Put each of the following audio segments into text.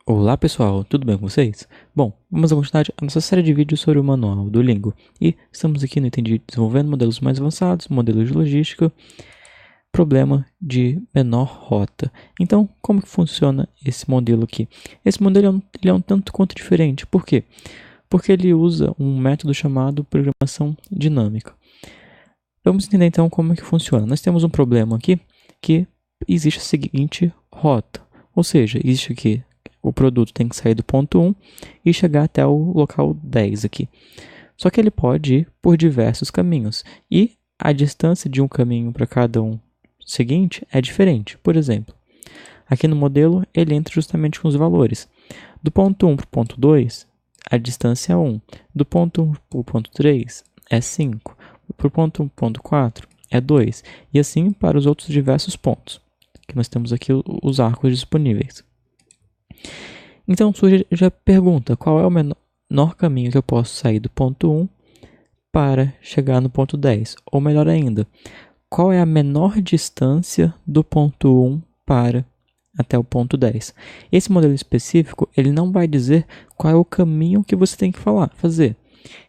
Olá pessoal, tudo bem com vocês? Bom, vamos continuar a nossa série de vídeos sobre o manual do Lingo e estamos aqui no Entendi desenvolvendo modelos mais avançados, modelos de logística, problema de menor rota. Então, como que funciona esse modelo aqui? Esse modelo ele é um tanto quanto diferente, por quê? Porque ele usa um método chamado programação dinâmica. Vamos entender então como é que funciona. Nós temos um problema aqui que existe a seguinte rota, ou seja, existe aqui o produto tem que sair do ponto 1 e chegar até o local 10 aqui. Só que ele pode ir por diversos caminhos e a distância de um caminho para cada um seguinte é diferente. Por exemplo, aqui no modelo ele entra justamente com os valores. Do ponto 1 para o ponto 2, a distância é 1. Do ponto 1 para o ponto 3 é 5. Para o ponto 1 para o ponto 4 é 2. E assim para os outros diversos pontos, que nós temos aqui os arcos disponíveis. Então surge a pergunta, qual é o menor caminho que eu posso sair do ponto 1 para chegar no ponto 10? Ou melhor ainda, qual é a menor distância do ponto 1 para até o ponto 10? Esse modelo específico, ele não vai dizer qual é o caminho que você tem que fazer.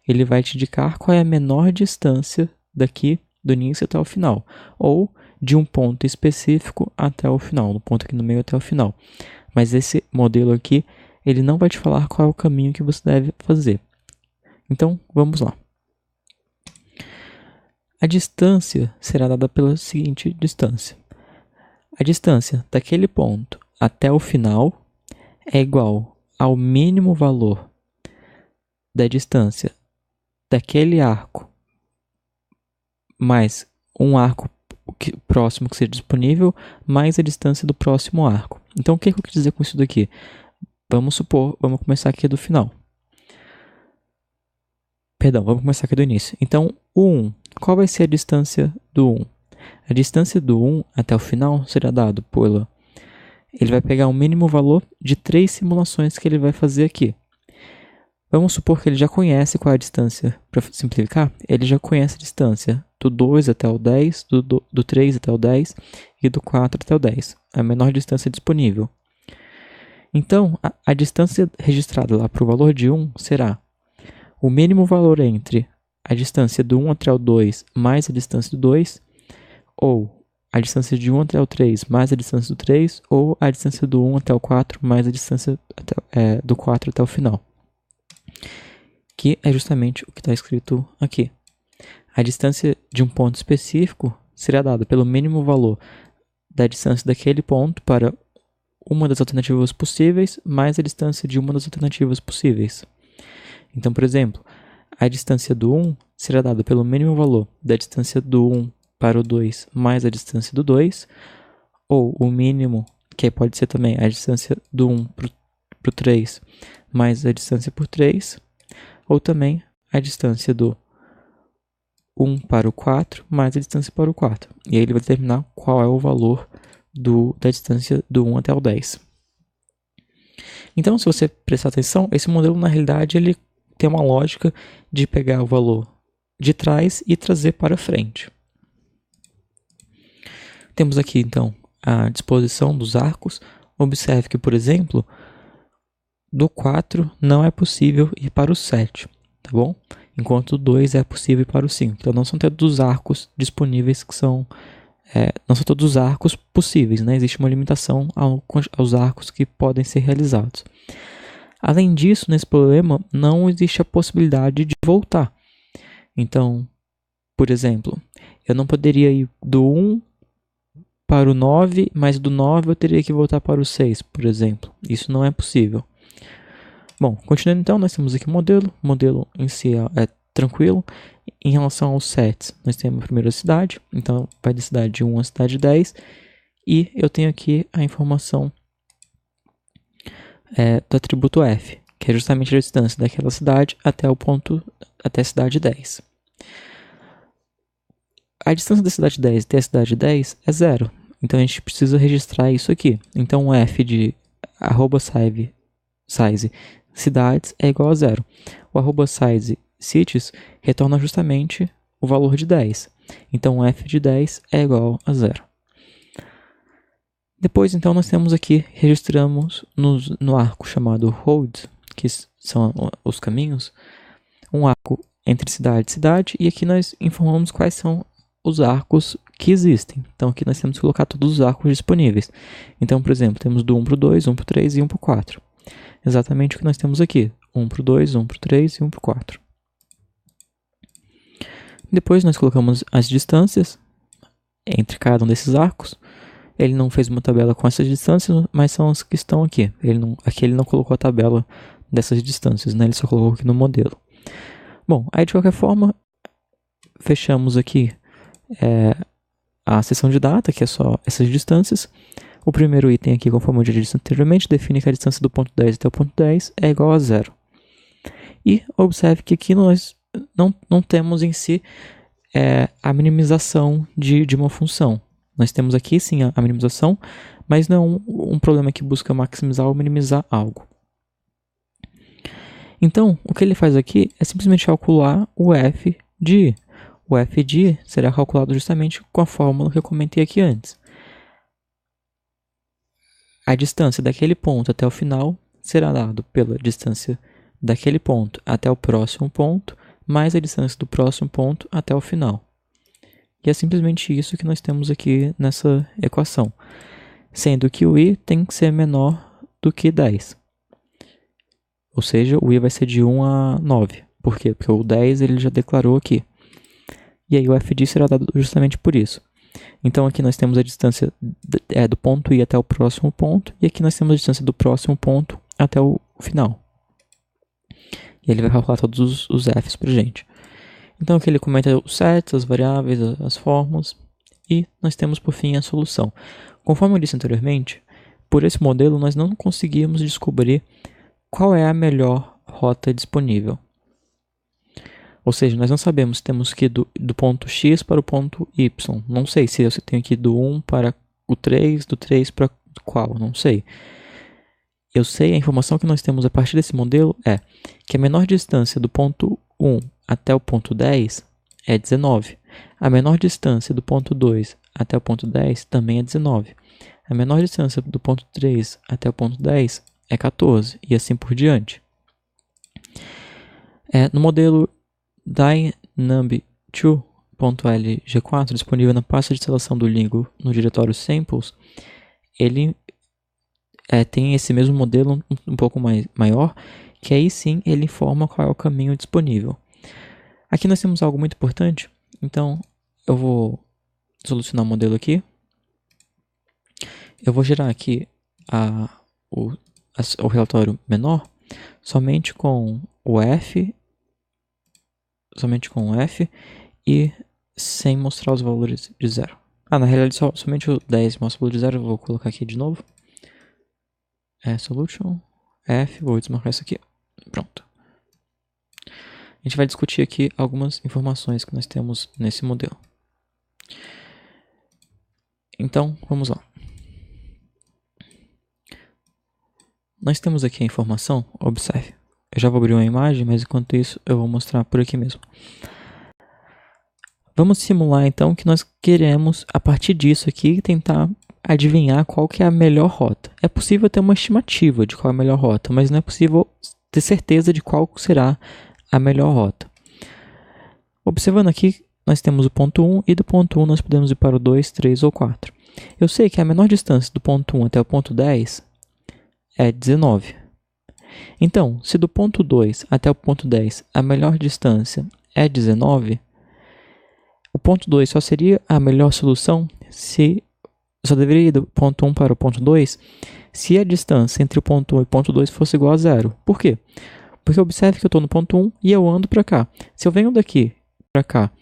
Ele vai te indicar qual é a menor distância daqui do início até o final, ou de um ponto específico até o final, do ponto aqui no meio até o final. Mas esse modelo aqui, ele não vai te falar qual é o caminho que você deve fazer. Então, vamos lá. A distância será dada pela seguinte distância. A distância daquele ponto até o final é igual ao mínimo valor da distância daquele arco mais um arco próximo que seja disponível, mais a distância do próximo arco. Então, o que eu quero dizer com isso daqui? Vamos começar aqui do final. Vamos começar aqui do início. Então, o 1, qual vai ser a distância do 1? A distância do 1 até o final será dado pela... Ele vai pegar o mínimo valor de 3 simulações que ele vai fazer aqui. Vamos supor que ele já conhece qual é a distância. Para simplificar, ele já conhece a distância do 2 até o 10, do 3 até o 10 e do 4 até o 10. A menor distância disponível. Então, a distância registrada lá para o valor de 1 será o mínimo valor entre a distância do 1 até o 2 mais a distância do 2, ou a distância de 1 até o 3 mais a distância do 3, ou a distância do 1 até o 4 mais a distância do 4 até o final. Que é justamente o que está escrito aqui. A distância de um ponto específico será dada pelo mínimo valor da distância daquele ponto para uma das alternativas possíveis, mais a distância de uma das alternativas possíveis. Então, por exemplo, a distância do 1 será dada pelo mínimo valor da distância do 1 para o 2, mais a distância do 2, ou o mínimo, que pode ser também a distância do 1 para o 3, mais a distância por 3, ou também a distância do 1 para o 4 mais a distância para o 4. E aí ele vai determinar qual é o valor da distância do 1 até o 10. Então, se você prestar atenção, esse modelo, na realidade, ele tem uma lógica de pegar o valor de trás e trazer para frente. Temos aqui, então, a disposição dos arcos. Observe que, por exemplo, do 4 não é possível ir para o 7, tá bom? Enquanto o 2 é possível ir para o 5. Então, não são todos os arcos disponíveis que são... não são todos os arcos possíveis, né? Existe uma limitação aos arcos que podem ser realizados. Além disso, nesse problema, não existe a possibilidade de voltar. Então, por exemplo, eu não poderia ir do 1 para o 9, mas do 9 eu teria que voltar para o 6, por exemplo. Isso não é possível. Bom, continuando então, nós temos aqui o modelo. O modelo em si é tranquilo. Em relação aos sets, nós temos a primeira cidade. Então, vai de cidade 1 a cidade 10. E eu tenho aqui a informação do atributo f, que é justamente a distância daquela cidade até o ponto, até a cidade 10. A distância da cidade 10 até a cidade 10 é 0. Então, a gente precisa registrar isso aqui. Então, o f de @size cidades é igual a 0. O @size cities retorna justamente o valor de 10. Então, f de 10 é igual a 0. Depois, então, nós temos aqui, registramos no arco chamado roads, que são os caminhos, um arco entre cidade e cidade, e aqui nós informamos quais são os arcos que existem. Então, aqui nós temos que colocar todos os arcos disponíveis. Então, por exemplo, temos do 1 para o 2, 1 para o 3 e 1 para o 4. Exatamente o que nós temos aqui. 1 para o 2, 1 para o 3 e 1 para o 4. Depois nós colocamos as distâncias entre cada um desses arcos. Ele não fez uma tabela com essas distâncias, mas são as que estão aqui. Aqui ele não colocou a tabela dessas distâncias, né? Ele só colocou aqui no modelo. Bom, aí de qualquer forma, fechamos aqui a seção de data, que é só essas distâncias. O primeiro item aqui, conforme eu já disse anteriormente, define que a distância do ponto 10 até o ponto 10 é igual a 0. E observe que aqui nós não temos em si a minimização de uma função. Nós temos aqui sim a minimização, mas não um problema que busca maximizar ou minimizar algo. Então, o que ele faz aqui é simplesmente calcular o f de i. O f de i será calculado justamente com a fórmula que eu comentei aqui antes. A distância daquele ponto até o final será dado pela distância daquele ponto até o próximo ponto, mais a distância do próximo ponto até o final. E é simplesmente isso que nós temos aqui nessa equação, sendo que o i tem que ser menor do que 10. Ou seja, o i vai ser de 1 a 9. Por quê? Porque o 10 ele já declarou aqui. E aí o f de i será dado justamente por isso. Então aqui nós temos a distância do ponto i até o próximo ponto, e aqui nós temos a distância do próximo ponto até o final. E ele vai calcular todos os f's para a gente. Então aqui ele comenta os sets, as variáveis, as fórmulas, e nós temos por fim a solução. Conforme eu disse anteriormente, por esse modelo nós não conseguimos descobrir qual é a melhor rota disponível. Ou seja, nós não sabemos se temos que ir do ponto x para o ponto y. Não sei se eu tenho que ir do 1 para o 3, do 3 para qual, não sei. Eu sei, a informação que nós temos a partir desse modelo é que a menor distância do ponto 1 até o ponto 10 é 19. A menor distância do ponto 2 até o ponto 10 também é 19. A menor distância do ponto 3 até o ponto 10 é 14, e assim por diante. No modelo dynumb2.lg4, disponível na pasta de instalação do Lingo no diretório samples, ele tem esse mesmo modelo um pouco maior, que aí sim ele informa qual é o caminho disponível. Aqui nós temos algo muito importante, então eu vou solucionar o modelo aqui. Eu vou gerar aqui o relatório menor somente com o f e sem mostrar os valores de 0. Na realidade somente o 10 mostra o valor de 0, eu vou colocar aqui de novo. Solution, f, vou desmarcar isso aqui, pronto. A gente vai discutir aqui algumas informações que nós temos nesse modelo. Então, vamos lá. Nós temos aqui a informação, observe. Eu já vou abrir uma imagem, mas enquanto isso eu vou mostrar por aqui mesmo. Vamos simular então que nós queremos, a partir disso aqui, tentar adivinhar qual que é a melhor rota. É possível ter uma estimativa de qual é a melhor rota, mas não é possível ter certeza de qual será a melhor rota. Observando aqui, nós temos o ponto 1 e do ponto 1 nós podemos ir para o 2, 3 ou 4. Eu sei que a menor distância do ponto 1 até o ponto 10 é 19. Então, se do ponto 2 até o ponto 10 a melhor distância é 19, o ponto 2 só seria a melhor solução se só deveria ir do ponto 1 para o ponto 2 se a distância entre o ponto 1 e o ponto 2 fosse igual a 0. Por quê? Porque observe que eu estou no ponto 1 e eu ando para cá. Se eu venho daqui para cá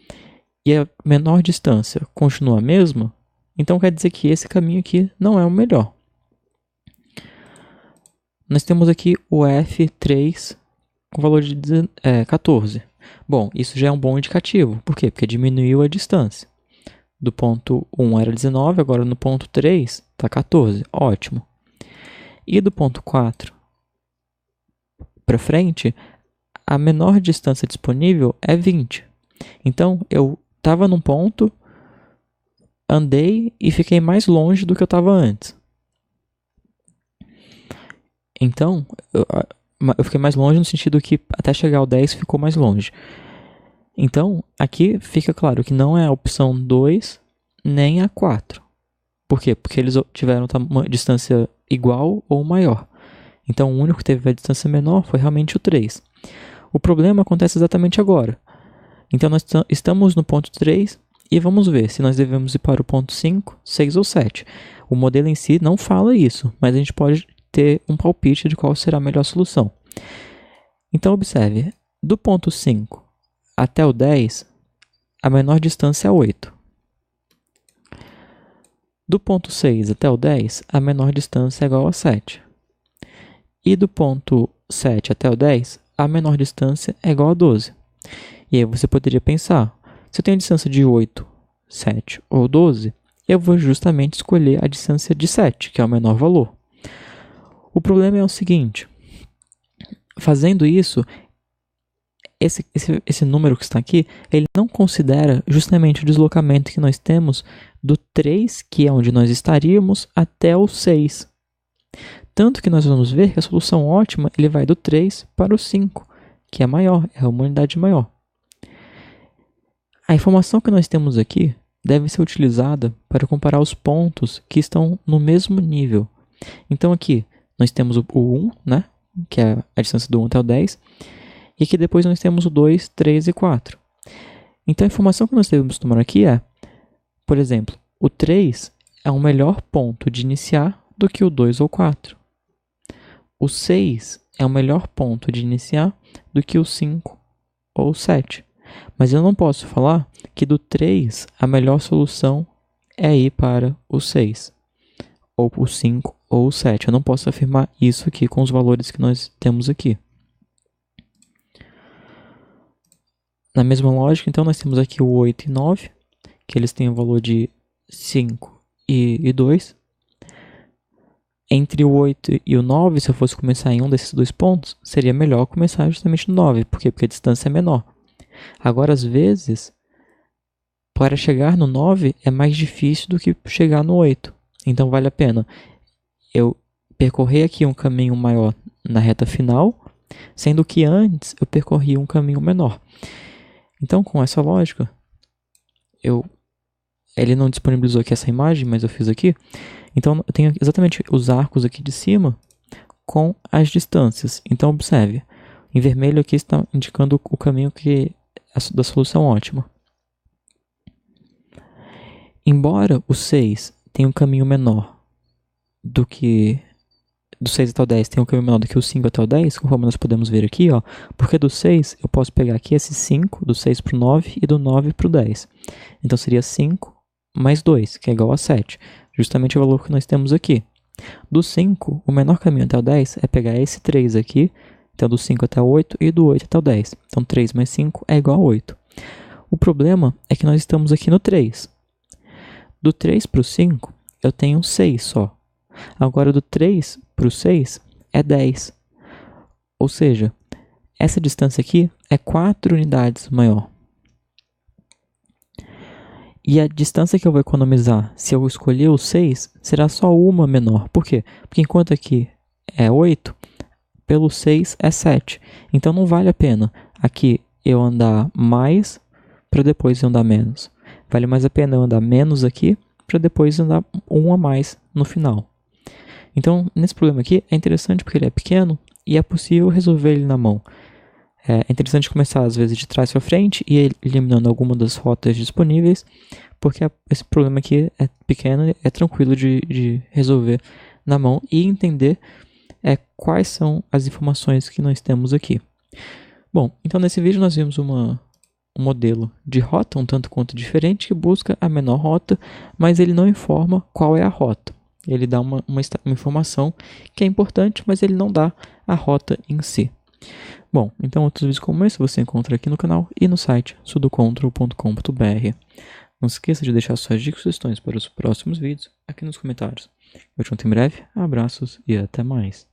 e a menor distância continua a mesma, então quer dizer que esse caminho aqui não é o melhor. Nós temos aqui o F3 com valor de 14. Bom, isso já é um bom indicativo. Por quê? Porque diminuiu a distância. Do ponto 1 era 19, agora no ponto 3 está 14. Ótimo. E do ponto 4 para frente, a menor distância disponível é 20. Então, eu estava num ponto, andei e fiquei mais longe do que eu estava antes. Então, eu fiquei mais longe no sentido que até chegar ao 10 ficou mais longe. Então, aqui fica claro que não é a opção 2 nem a 4. Por quê? Porque eles tiveram uma distância igual ou maior. Então, o único que teve a distância menor foi realmente o 3. O problema acontece exatamente agora. Então, nós estamos no ponto 3 e vamos ver se nós devemos ir para o ponto 5, 6 ou 7. O modelo em si não fala isso, mas a gente pode ter um palpite de qual será a melhor solução. Então, observe, do ponto 5 até o 10, a menor distância é 8. Do ponto 6 até o 10, a menor distância é igual a 7. E do ponto 7 até o 10, a menor distância é igual a 12. E aí você poderia pensar, se eu tenho a distância de 8, 7 ou 12, eu vou justamente escolher a distância de 7, que é o menor valor. O problema é o seguinte, fazendo isso, esse número que está aqui, ele não considera justamente o deslocamento que nós temos do 3, que é onde nós estaríamos, até o 6. Tanto que nós vamos ver que a solução ótima ele vai do 3 para o 5, que é maior, é uma unidade maior. A informação que nós temos aqui deve ser utilizada para comparar os pontos que estão no mesmo nível. Então aqui nós temos o 1, né, que é a distância do 1 até o 10, e aqui depois nós temos o 2, 3 e 4. Então a informação que nós devemos tomar aqui é, por exemplo, o 3 é um melhor ponto de iniciar do que o 2 ou 4. O 6 é um melhor ponto de iniciar do que o 5 ou o 7. Mas eu não posso falar que do 3 a melhor solução é ir para o 6, ou o 5 ou o 7. Eu não posso afirmar isso aqui com os valores que nós temos aqui. Na mesma lógica, então, nós temos aqui o 8 e 9, que eles têm o valor de 5 e 2. Entre o 8 e o 9, se eu fosse começar em um desses dois pontos, seria melhor começar justamente no 9. Por quê? Porque a distância é menor. Agora, às vezes, para chegar no 9 é mais difícil do que chegar no 8. Então, vale a pena eu percorrer aqui um caminho maior na reta final, sendo que antes eu percorri um caminho menor. Então, com essa lógica, ele não disponibilizou aqui essa imagem, mas eu fiz aqui. Então, eu tenho exatamente os arcos aqui de cima com as distâncias. Então, observe, em vermelho aqui está indicando o caminho da solução ótima. Embora o 6 tenha um caminho menor do 6 até o 10 tem um caminho menor do que o 5 até o 10, conforme nós podemos ver aqui, ó, porque do 6 eu posso pegar aqui esse 5, do 6 para o 9 e do 9 para o 10. Então seria 5 mais 2, que é igual a 7, justamente o valor que nós temos aqui. Do 5, o menor caminho até o 10 é pegar esse 3 aqui, então do 5 até o 8 e do 8 até o 10. Então 3 mais 5 é igual a 8. O problema é que nós estamos aqui no 3. Do 3 para o 5, eu tenho 6 só. Agora, do 3 para o 6 é 10. Ou seja, essa distância aqui é 4 unidades maior. E a distância que eu vou economizar se eu escolher o 6 será só uma menor. Por quê? Porque enquanto aqui é 8, pelo 6 é 7. Então não vale a pena aqui eu andar mais para depois eu andar menos. Vale mais a pena eu andar menos aqui para depois andar um a mais no final. Então, nesse problema aqui, é interessante porque ele é pequeno e é possível resolver ele na mão. É interessante começar, às vezes, de trás para frente e eliminando alguma das rotas disponíveis, porque esse problema aqui é pequeno e é tranquilo de resolver na mão e entender quais são as informações que nós temos aqui. Bom, então nesse vídeo nós vimos um modelo de rota um tanto quanto diferente que busca a menor rota, mas ele não informa qual é a rota. Ele dá uma informação que é importante, mas ele não dá a rota em si. Bom, então outros vídeos como esse você encontra aqui no canal e no site sudocontrol.com.br. Não se esqueça de deixar suas dicas e sugestões para os próximos vídeos aqui nos comentários. Eu te conto em breve, abraços e até mais.